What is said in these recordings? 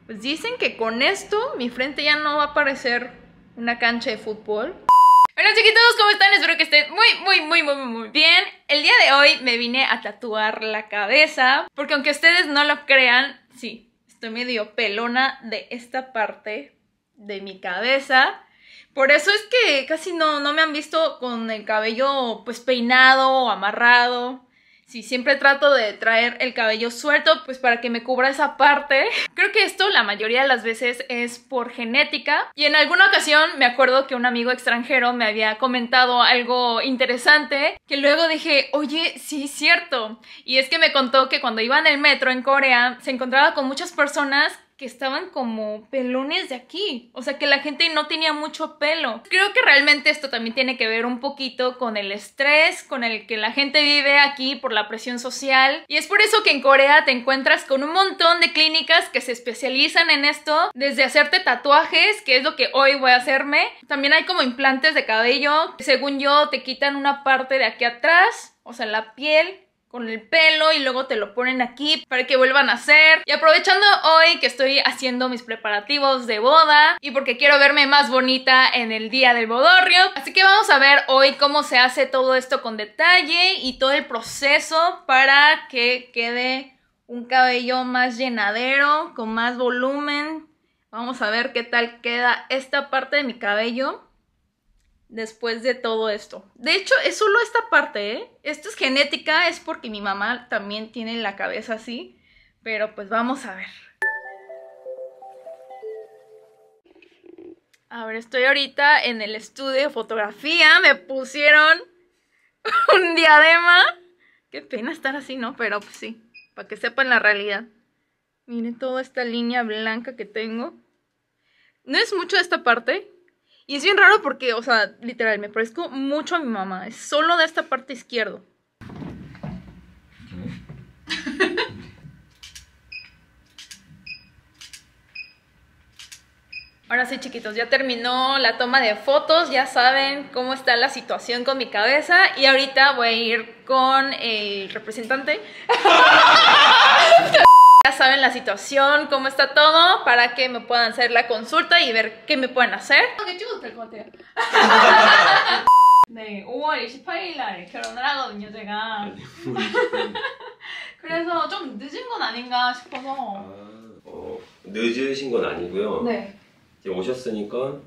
Pues dicen que con esto mi frente ya no va a parecer una cancha de fútbol. Hola chiquitos, ¿cómo están? Espero que estén muy bien. El día de hoy me vine a tatuar la cabeza, porque aunque ustedes no lo crean, sí, estoy medio pelona de esta parte de mi cabeza. Por eso es que casi no me han visto con el cabello pues peinado o amarrado. Sí, siempre trato de traer el cabello suelto pues para que me cubra esa parte. Creo que esto la mayoría de las veces es por genética. Y en alguna ocasión me acuerdo que un amigo extranjero me había comentado algo interesante, que luego dije, oye, sí es cierto. Y es que me contó que cuando iba en el metro en Corea se encontraba con muchas personas que estaban como pelones de aquí. O sea, que la gente no tenía mucho pelo. Creo que realmente esto también tiene que ver un poquito con el estrés con el que la gente vive aquí por la presión social. Y es por eso que en Corea te encuentras con un montón de clínicas que se especializan en esto. Desde hacerte tatuajes, que es lo que hoy voy a hacerme. También hay como implantes de cabello. Según yo, te quitan una parte de aquí atrás, o sea, la piel con el pelo, y luego te lo ponen aquí para que vuelvan a hacer. Y aprovechando hoy que estoy haciendo mis preparativos de boda y porque quiero verme más bonita en el día del bodorrio, así que vamos a ver hoy cómo se hace todo esto con detalle y todo el proceso para que quede un cabello más llenadero, con más volumen. Vamos a ver qué tal queda esta parte de mi cabello después de todo esto. De hecho, es solo esta parte, ¿eh? Esto es genética, es porque mi mamá también tiene la cabeza así. Pero pues vamos a ver. A ver, estoy ahorita en el estudio de fotografía. Me pusieron un diadema. Qué pena estar así, ¿no? Pero pues sí, para que sepan la realidad. Miren toda esta línea blanca que tengo. No es mucho de esta parte. Y es bien raro porque, o sea, literal, me parezco mucho a mi mamá. Es solo de esta parte izquierda. Ahora sí, chiquitos, ya terminó la toma de fotos. Ya saben cómo está la situación con mi cabeza. Y ahorita voy a ir con el representante. Ya saben la situación, cómo está todo, para que me puedan hacer la consulta y ver qué me pueden hacer. 네, 5월 28일 날 결혼을 하거든요, 제가. 그래서 좀 늦은 건 아닌가 싶어서. 늦으신 건 아니고요. 네. 이제 오셨으니까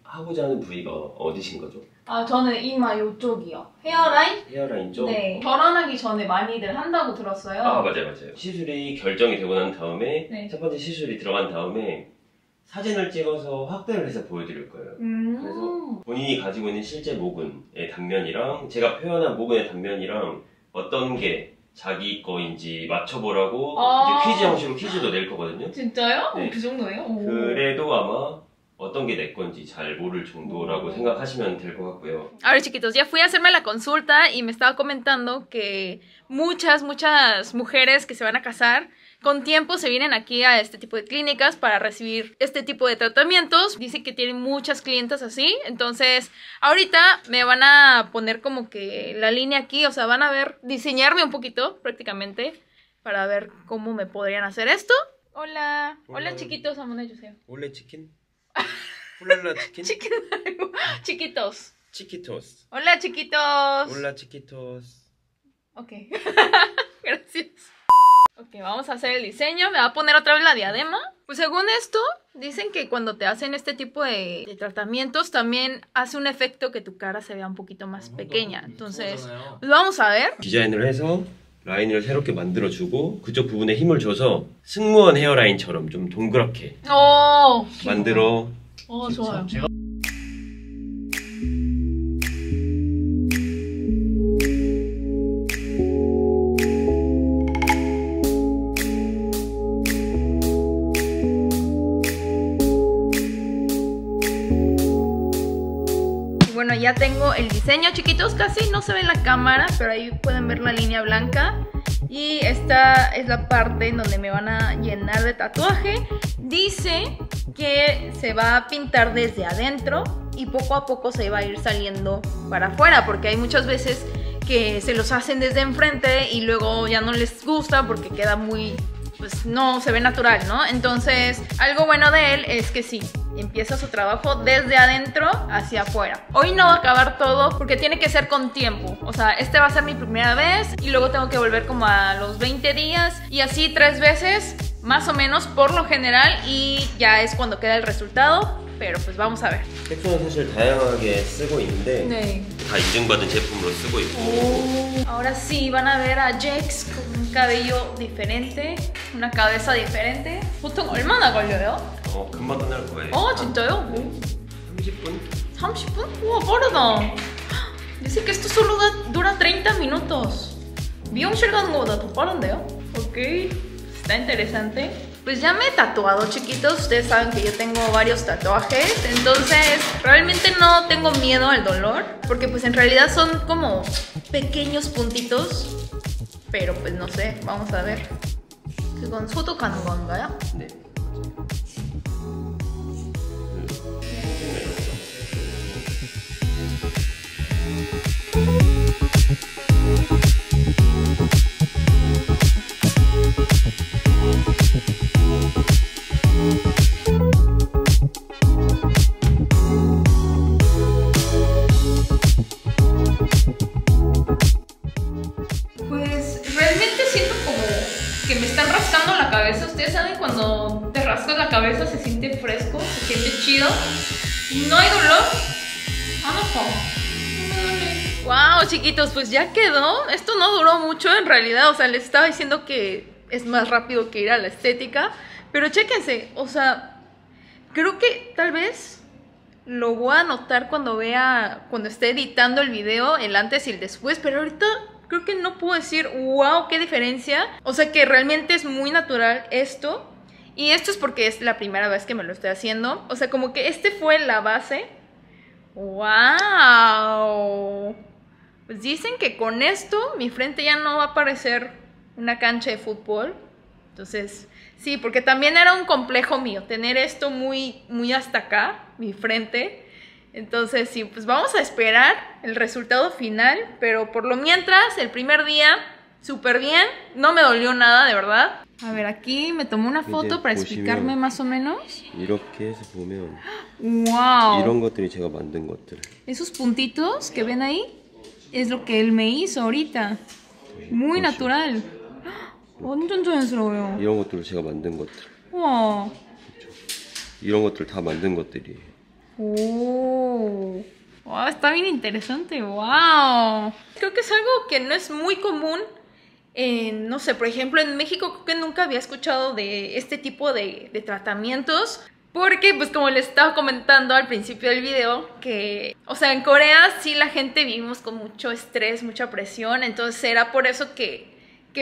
하고자 하는 부위가 어디신 거죠? 아, 저는 이마 요쪽이요. 헤어라인? 헤어라인 쪽? 네. 결혼하기 전에 많이들 한다고 들었어요. 아, 맞아요. 시술이 결정이 되고 난 다음에 네. 첫 번째 시술이 들어간 다음에 사진을 찍어서 확대를 해서 보여드릴 거예요. 그래서 본인이 가지고 있는 실제 모근의 단면이랑 제가 표현한 모근의 단면이랑 어떤 게 자기 거인지 맞춰보라고 이제 퀴즈 형식으로 퀴즈도 낼 거거든요. 진짜요? 네. 그 정도예요? 그래도 아마 어떤 게 내 건지 잘 모를 정도라고 생각하시면 될 것 같고요. A ver, chiquitos, ya fui a hacerme la consulta y me estaba comentando que muchas mujeres que se van a casar con tiempo se vienen aquí a este tipo de clínicas para recibir este tipo de tratamientos. Dice que tienen muchas clientas así. Entonces, ahorita me van a poner como que la línea aquí. O sea, van a ver, diseñarme un poquito prácticamente para ver cómo me podrían hacer esto. Hola. Hola, chiquitos. 한번 해주세요. 원래 치킨? 훌랄라 치킨? Chiquis, chiquitos. 치키토스. Hola, chiquitos. 훌라 치키토스. Ok. Gracias. Ok, vamos a hacer el diseño. Me va a poner otra vez la diadema. Pues según esto, dicen que cuando te hacen este tipo de tratamientos también hace un efecto que tu cara se vea un poquito más pequeña. Entonces, pues vamos a ver. 디자인을 해서 라인을 새롭게 만들어주고 그쪽 부분에 힘을 줘서 승무원 헤어라인처럼 좀 동그랗게 만들어. 좋아요. Bueno, ya tengo el diseño, chiquitos. Casi no se ve en la cámara, pero ahí pueden ver la línea blanca. Y esta es la parte en donde me van a llenar de tatuaje. Dice que se va a pintar desde adentro y poco a poco se va a ir saliendo para afuera, porque hay muchas veces que se los hacen desde enfrente y luego ya no les gusta porque queda muy, pues no se ve natural, ¿no? Entonces, algo bueno de él es que sí, empieza su trabajo desde adentro hacia afuera. Hoy no va a acabar todo porque tiene que ser con tiempo. O sea, este va a ser mi primera vez y luego tengo que volver como a los 20 días y así 3 veces, más o menos, por lo general, y ya es cuando queda el resultado. Pero pues vamos a ver. 색소는 사실 다양하게 쓰고 있는데 네. 다 인증받은 제품으로 쓰고 있고. Ahora sí van a ver a Jex con un cabello diferente, una cabeza diferente. 보통 얼마나 걸려요? 금방 끝날 거예요. 진짜요? 30분? 30분? 우와, 빠르다. Dice que esto solo dura 30 minutos. 미용실 가는 거보다 더 빠른데요? Ok, está interesante. Pues ya me he tatuado, chiquitos. Ustedes saben que yo tengo varios tatuajes. Entonces, realmente no tengo miedo al dolor. Porque pues en realidad son como pequeños puntitos. Pero pues no sé, vamos a ver. 그건 소독하는 건가요? 네. Me están rascando la cabeza. Ustedes saben cuando te rascas la cabeza se siente fresco, se siente chido. No hay dolor. No. Wow, chiquitos, pues ya quedó. Esto no duró mucho en realidad. O sea, les estaba diciendo que es más rápido que ir a la estética. Pero chéquense, o sea, creo que tal vez lo voy a notar cuando esté editando el video, el antes y el después. Pero ahorita creo que no puedo decir, wow, qué diferencia. O sea que realmente es muy natural esto. Y esto es porque es la primera vez que me lo estoy haciendo. O sea, como que este fue la base. ¡Wow! Pues dicen que con esto mi frente ya no va a parecer una cancha de fútbol. Entonces, sí, porque también era un complejo mío tener esto muy, muy hasta acá, mi frente. Entonces, sí, pues vamos a esperar el resultado final, pero por lo mientras, el primer día, súper bien, no me dolió nada, de verdad. A ver, aquí me tomé una foto para explicarme más o menos. 이렇게 해서 보면 wow. 이런 것들이 제가 만든 것들. Esos puntitos que ven ahí es lo que él me hizo ahorita. Muy natural. 완전 자연스러워요. 이런 것들을 제가 만든 것들. 우와. 이런 것들 다 만든 것들이에요. Oh, wow, está bien interesante, wow. Creo que es algo que no es muy común no sé, por ejemplo en México creo que nunca había escuchado de este tipo de tratamientos. Porque pues como les estaba comentando al principio del video que, o sea, en Corea sí la gente vivimos con mucho estrés, mucha presión. Entonces era por eso que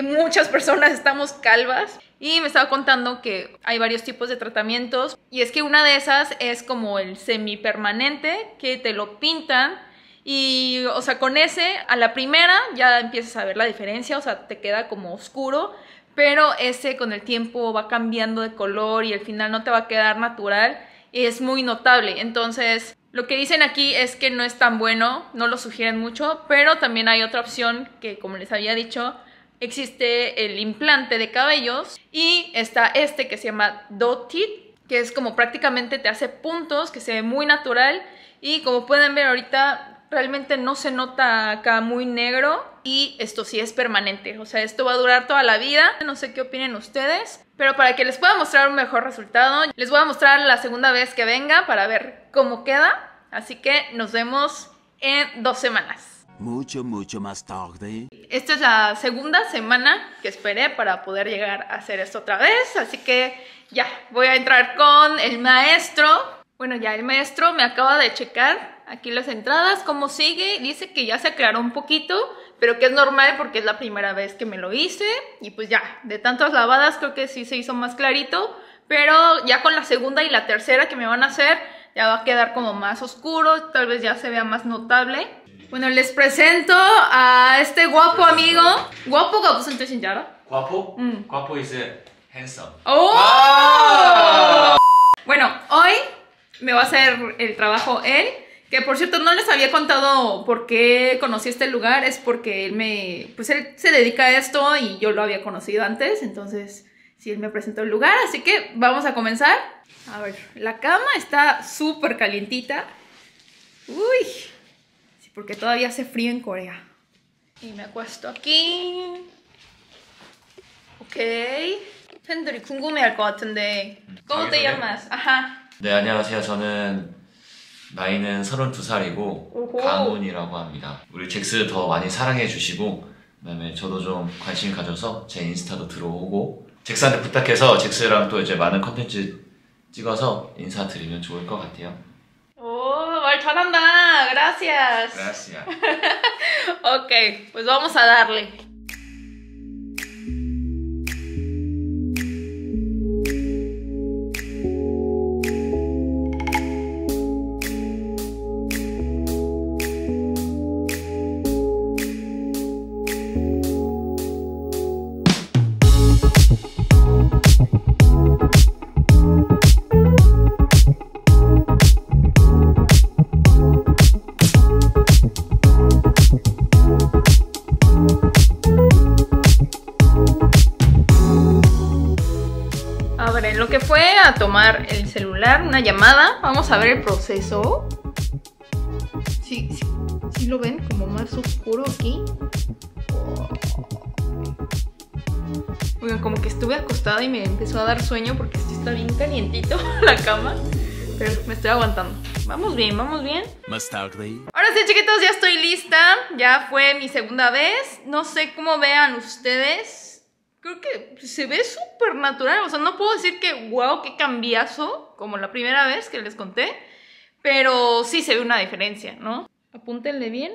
muchas personas estamos calvas. Y me estaba contando que hay varios tipos de tratamientos. Y es que una de esas es como el semipermanente, que te lo pintan. Y, o sea, con ese, a la primera ya empiezas a ver la diferencia. O sea, te queda como oscuro. Pero ese con el tiempo va cambiando de color y al final no te va a quedar natural. Es muy notable. Entonces, lo que dicen aquí es que no es tan bueno. No lo sugieren mucho. Pero también hay otra opción que, como les había dicho, existe el implante de cabellos y está este que se llama Dotted, que es como prácticamente te hace puntos, que se ve muy natural y como pueden ver ahorita realmente no se nota acá muy negro y esto sí es permanente, o sea, esto va a durar toda la vida. No sé qué opinen ustedes, pero para que les pueda mostrar un mejor resultado, les voy a mostrar la segunda vez que venga para ver cómo queda, así que nos vemos en 2 semanas. Mucho más tarde. Esta es la segunda semana que esperé para poder llegar a hacer esto otra vez. Así que ya, voy a entrar con el maestro. Bueno, ya el maestro me acaba de checar aquí las entradas, cómo sigue. Dice que ya se aclaró un poquito, pero que es normal porque es la primera vez que me lo hice. Y pues ya, de tantas lavadas creo que sí se hizo más clarito. Pero ya con la segunda y la tercera que me van a hacer, ya va a quedar como más oscuro. Tal vez ya se vea más notable. Bueno, les presento a este guapo amigo. ¿Guapo가 무슨 뜻인지 알아? Guapo? Guapo is handsome. ¡Oh! ¡Ah! Bueno, hoy me va a hacer el trabajo él. Que por cierto no les había contado por qué conocí este lugar, es porque él se dedica a esto y yo lo había conocido antes, entonces sí, él me presentó el lugar, así que vamos a comenzar. A ver, la cama está súper calientita. Uy, sí, porque todavía hace frío en Corea. Y me acuesto aquí. Ok. 팬들이 궁금해할 것 같은데. ¿Cómo te llamas? Ajá. 네, 안녕하세요. 저는 나이는 32살이고 강훈이라고 합니다. 우리 잭스 더 많이 사랑해 주시고 그다음에 저도 좀 관심 가져서 제 인스타도 들어오고 잭스한테 부탁해서 잭스랑 또 이제 많은 컨텐츠 찍어서 인사드리면 좋을 것 같아요. 오, 말 잘한다. Gracias. Gracias. Ok, pues vamos a darle. A ver, en lo que fue a tomar el celular, una llamada, vamos a ver el proceso. Sí lo ven como más oscuro aquí. Oigan, como que estuve acostada y me empezó a dar sueño porque sí está bien calientito la cama. Pero me estoy aguantando. Vamos bien, vamos bien. Ahora sí, chiquitos, ya estoy lista. Ya fue mi segunda vez. No sé cómo vean ustedes. Creo que se ve súper natural. O sea, no puedo decir que wow, qué cambiazo, como la primera vez que les conté. Pero sí se ve una diferencia, ¿no? Apúntenle bien.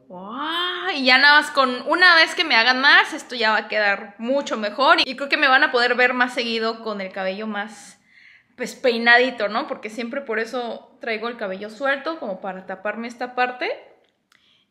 Wow, y ya nada más con una vez que me hagan más, esto ya va a quedar mucho mejor. Y creo que me van a poder ver más seguido con el cabello más, pues, peinadito, ¿no? Porque siempre por eso traigo el cabello suelto, como para taparme esta parte.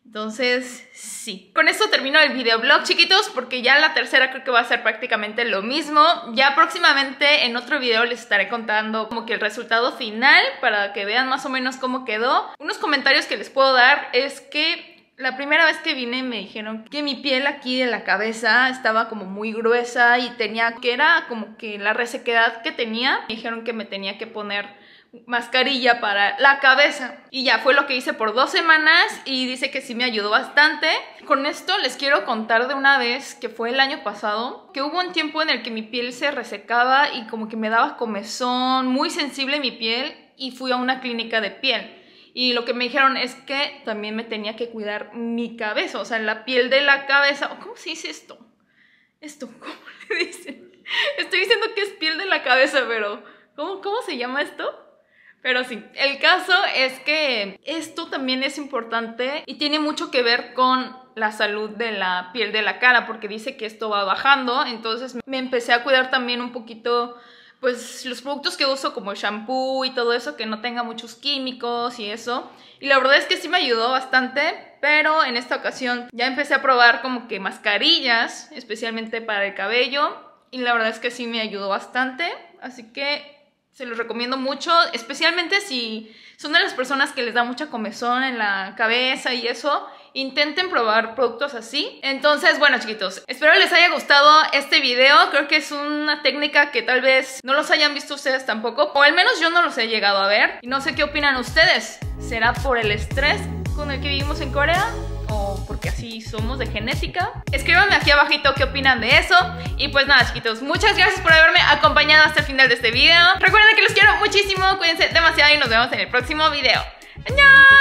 Entonces, sí. Con esto termino el videoblog, chiquitos, porque ya la tercera creo que va a ser prácticamente lo mismo. Ya próximamente en otro video les estaré contando como que el resultado final para que vean más o menos cómo quedó. Unos comentarios que les puedo dar es que la primera vez que vine me dijeron que mi piel aquí de la cabeza estaba como muy gruesa y era como que la resequedad que tenía. Me dijeron que me tenía que poner mascarilla para la cabeza y ya fue lo que hice por 2 semanas y dice que sí me ayudó bastante. Con esto les quiero contar de una vez que fue el año pasado, que hubo un tiempo en el que mi piel se resecaba y como que me daba comezón, muy sensible mi piel, y fui a una clínica de piel. Y lo que me dijeron es que también me tenía que cuidar mi cabeza, o sea, la piel de la cabeza. ¿Cómo se dice esto? ¿Cómo le dicen? Estoy diciendo que es piel de la cabeza, pero ¿cómo se llama esto? Pero sí, el caso es que esto también es importante y tiene mucho que ver con la salud de la piel de la cara, porque dice que esto va bajando. Entonces me empecé a cuidar también un poquito, pues, los productos que uso, como el shampoo y todo eso, que no tenga muchos químicos y eso. Y la verdad es que sí me ayudó bastante, pero en esta ocasión ya empecé a probar como que mascarillas, especialmente para el cabello, y la verdad es que sí me ayudó bastante, así que se los recomiendo mucho, especialmente si son de las personas que les da mucha comezón en la cabeza y eso. Intenten probar productos así. Entonces, bueno, chiquitos, espero les haya gustado este video. Creo que es una técnica que tal vez no los hayan visto ustedes tampoco, o al menos yo no los he llegado a ver. Y no sé qué opinan ustedes. ¿Será por el estrés con el que vivimos en Corea? ¿O porque así somos de genética? Escríbanme aquí abajito qué opinan de eso. Y pues nada, chiquitos, muchas gracias por haberme acompañado hasta el final de este video. Recuerden que los quiero muchísimo, cuídense demasiado y nos vemos en el próximo video. ¡Annyeong!